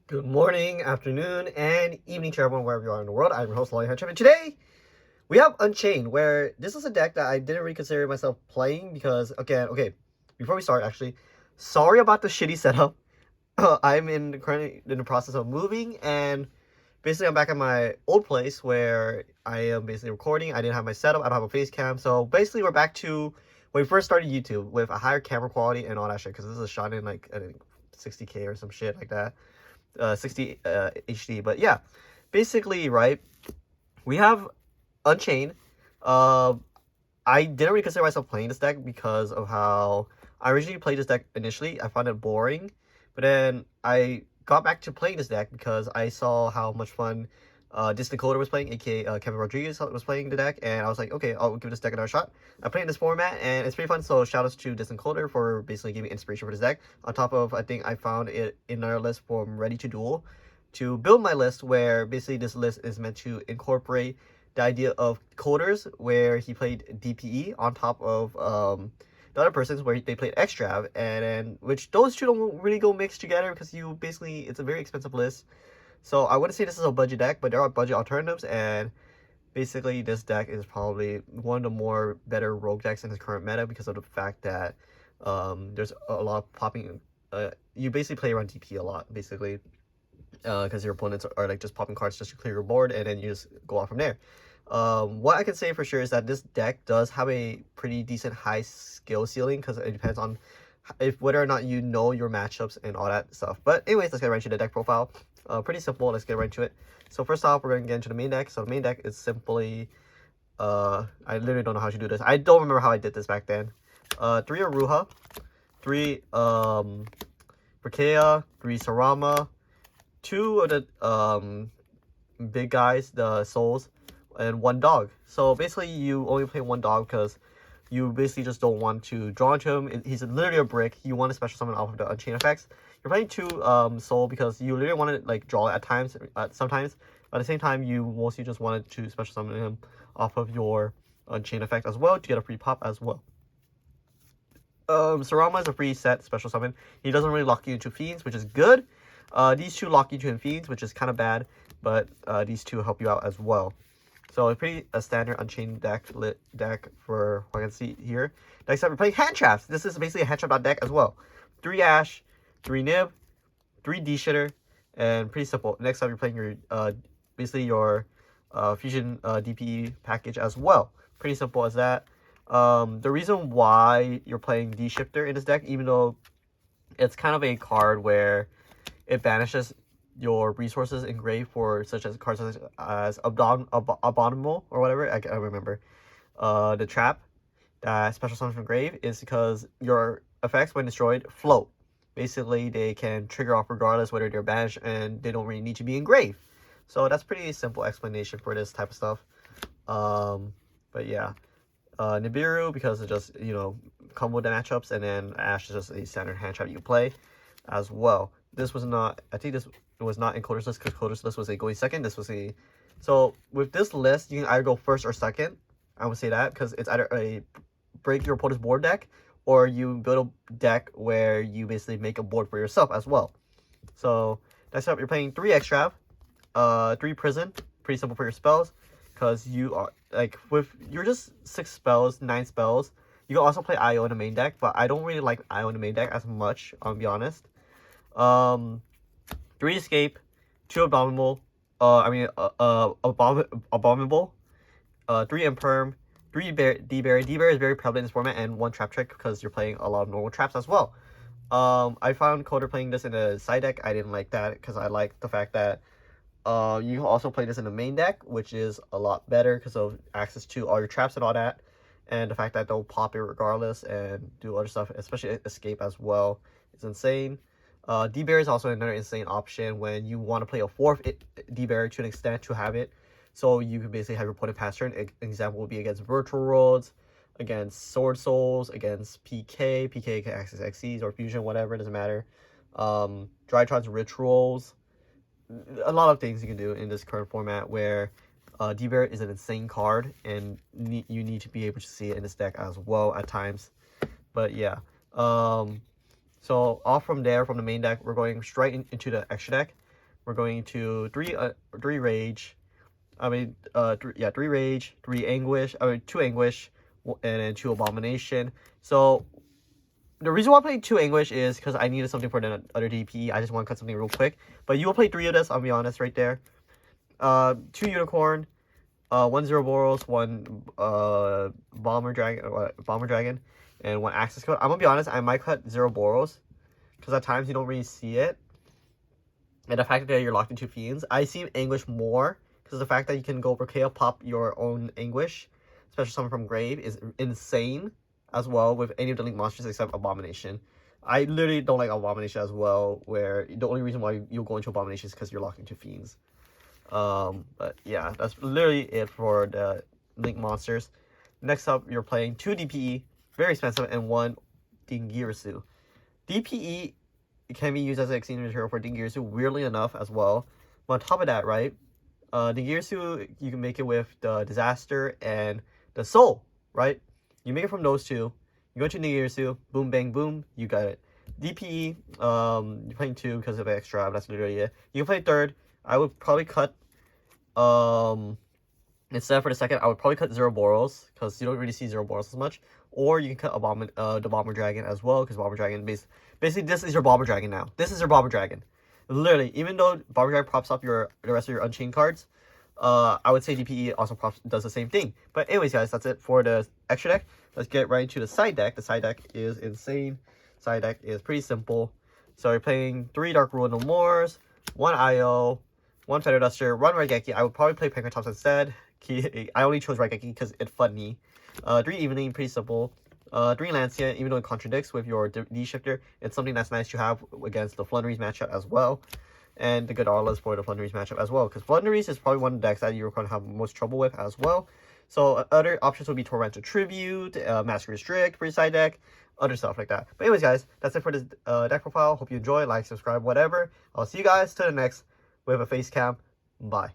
Good morning, afternoon, and evening to everyone wherever you are in the world. I'm your host, Unchained, and today we have Unchained, where this is a deck that I didn't really consider myself playing because, again, okay, before we start, actually, sorry about the shitty setup. I'm currently in the process of moving, and basically I'm back at my old place where I am basically recording. I didn't have my setup. I don't have a face cam, so basically we're back to when we first started YouTube with a higher camera quality and all that shit. Because this is shot in like I think 60K or some shit like that. 60 HD. But yeah, basically, right, we have Unchained. Uh, I didn't really consider myself playing this deck because of how I originally played this deck initially. I found it boring, but then I got back to playing this deck because I saw how much fun Distant Coder was playing, aka Kevin Rodriguez was playing the deck, and I was like, okay, I'll give this deck another shot. I played in this format, and it's pretty fun. So shout outs to Distant Coder for basically giving me inspiration for this deck. On top of, I think I found it in our list from Ready to Duel to build my list, where basically this list is meant to incorporate the idea of coders, where he played DPE on top of the other persons where they played Extrav, and then which those two don't really go mixed together because you basically it's a very expensive list. So I wouldn't say this is a budget deck, but there are budget alternatives, and basically this deck is probably one of the more better rogue decks in this current meta because of the fact that there's a lot of popping. You basically play around DP a lot, basically, because your opponents are like just popping cards just to clear your board, and then you just go off from there. What I can say for sure is that this deck does have a pretty decent high skill ceiling because it depends on if whether or not you know your matchups and all that stuff. But anyways, let's get right into the deck profile. Pretty simple. Let's get right into it. So first off, we're going to get into the main deck. So the main deck is simply, I literally don't know how to do this. I don't remember how I did this back then. 3 Aruha, 3 Brikea, 3 Sarama, 2 of the big guys, the souls, and 1 dog. So basically you only play 1 dog because you basically just don't want to draw into him. He's literally a brick. You want to special summon off of the Unchained effects. You're playing 2 soul because you literally want to like draw it at times, sometimes. But at the same time, you mostly just wanted to special summon him off of your Unchained effect as well to get a free pop as well. Sarama is a free set special summon. He doesn't really lock you into fiends, which is good. These 2 lock you into fiends, which is kind of bad, but these 2 help you out as well. So a pretty standard Unchained deck for what I can see here. Next up, we're playing hand traps. This is basically a hand trap deck as well. 3 Ash, 3 Nib, 3 D-Shitter, and pretty simple. Next up, you're playing your basically your Fusion DPE package as well. Pretty simple as that. The reason why you're playing D-Shifter in this deck, even though it's kind of a card where it banishes your resources in grave for such as cards such as Abominable or whatever, I remember. The trap that special summons from grave is because your effects when destroyed float. Basically, they can trigger off regardless whether they're banished, and they don't really need to be in grave. So that's pretty simple explanation for this type of stuff. But yeah, Nibiru because it just combo the matchups, and then Ash is just a standard hand trap you play as well. This was not, I think this was not in Coder's list because Coder's list was a going second. This was a, so with this list, you can either go first or second. I would say that because it's either a break your opponent's board deck, or you build a deck where you basically make a board for yourself as well. So next up, you're playing 3 Extrav, 3 Prison, pretty simple for your spells, because you are like with you're just 6 spells, 9 spells. You can also play IO in the main deck, but I don't really like IO in the main deck as much, I'll be honest. 3 Escape, 2 Abominable, Abominable, 3 Imperm, 3 D-Berry. D-Berry is very prevalent in this format, and 1 Trap Trick because you're playing a lot of normal traps as well. I found Coder playing this in a side deck. I didn't like that because I like the fact that you can also play this in the main deck, which is a lot better because of access to all your traps and all that, and the fact that they'll pop it regardless and do other stuff, especially escape as well. It's insane. D-Bear is also another insane option when you want to play a 4th D-Bear to an extent to have it. So you can basically have your opponent pass turn. An example would be against Virtual Worlds, against Sword Souls, against PK. PK can access XCs or Fusion, whatever, it doesn't matter. Drytron's Rituals. A lot of things you can do in this current format where D-Bear is an insane card, and you need to be able to see it in this deck as well at times. But yeah. So off from there, from the main deck, we're going straight into the extra deck. we're going to 3 rage. I mean, 3 rage, 3 anguish. I mean, 2 anguish, and then 2 abomination. So the reason why I'm playing 2 anguish is because I needed something for the other DP. I just want to cut something real quick. But you will play 3 of this. I'll be honest, right there. 2 unicorn, 1 zero Boros, 1 bomber dragon, and 1 access code. I'm gonna be honest. I might cut 0 Boros because at times you don't really see it. And the fact that you're locked into fiends, I see anguish more because the fact that you can go for KO pop your own anguish, especially someone from grave, is insane as well with any of the link monsters except abomination. I literally don't like abomination as well, where the only reason why you'll go into abomination is because you're locked into fiends. But yeah, that's literally it for the link monsters. Next up, you're playing 2 DPE, very expensive, and 1 Dingirsu. DPE can be used as an exceeding material for Dingirsu, weirdly enough, as well. But on top of that, right, Dingirsu, you can make it with the Disaster and the Soul, right? You make it from those 2. You go into Dingirsu, boom, bang, boom, you got it. DPE, you're playing 2 because of extra, but that's literally it. You can play 3rd. I would probably cut, instead for the 2nd, I would probably cut 0 Boros, because you don't really see 0 Boros as much. Or you can cut the Bomber Dragon as well, because Bomber Dragon, basically this is your Bomber Dragon now. This is your Bomber Dragon. Literally, even though Bomber Dragon props up the rest of your Unchained cards, I would say DPE also does the same thing. But anyways, guys, that's it for the extra deck. Let's get right into the side deck. The side deck is insane. Side deck is pretty simple. So you're playing 3 Dark Rule No Mores, 1 IO, 1 Feather Duster, 1 Raigeki. I would probably play Penguin instead. I only chose Raigeki because it's funny. 3 Evening, pretty simple. 3 Lancia, even though it contradicts with your D-Shifter, it's something that's nice to have against the Flunneries matchup as well. And the good Arlas for the Flunneries matchup as well, because Flunneries is probably one of the decks that you're going to have most trouble with as well. So other options would be Torrential Tribute, Master Restrict for your side deck, other stuff like that. But anyways, guys, that's it for this deck profile. Hope you enjoy, like, subscribe, whatever. I'll see you guys to the next with a face cam. Bye.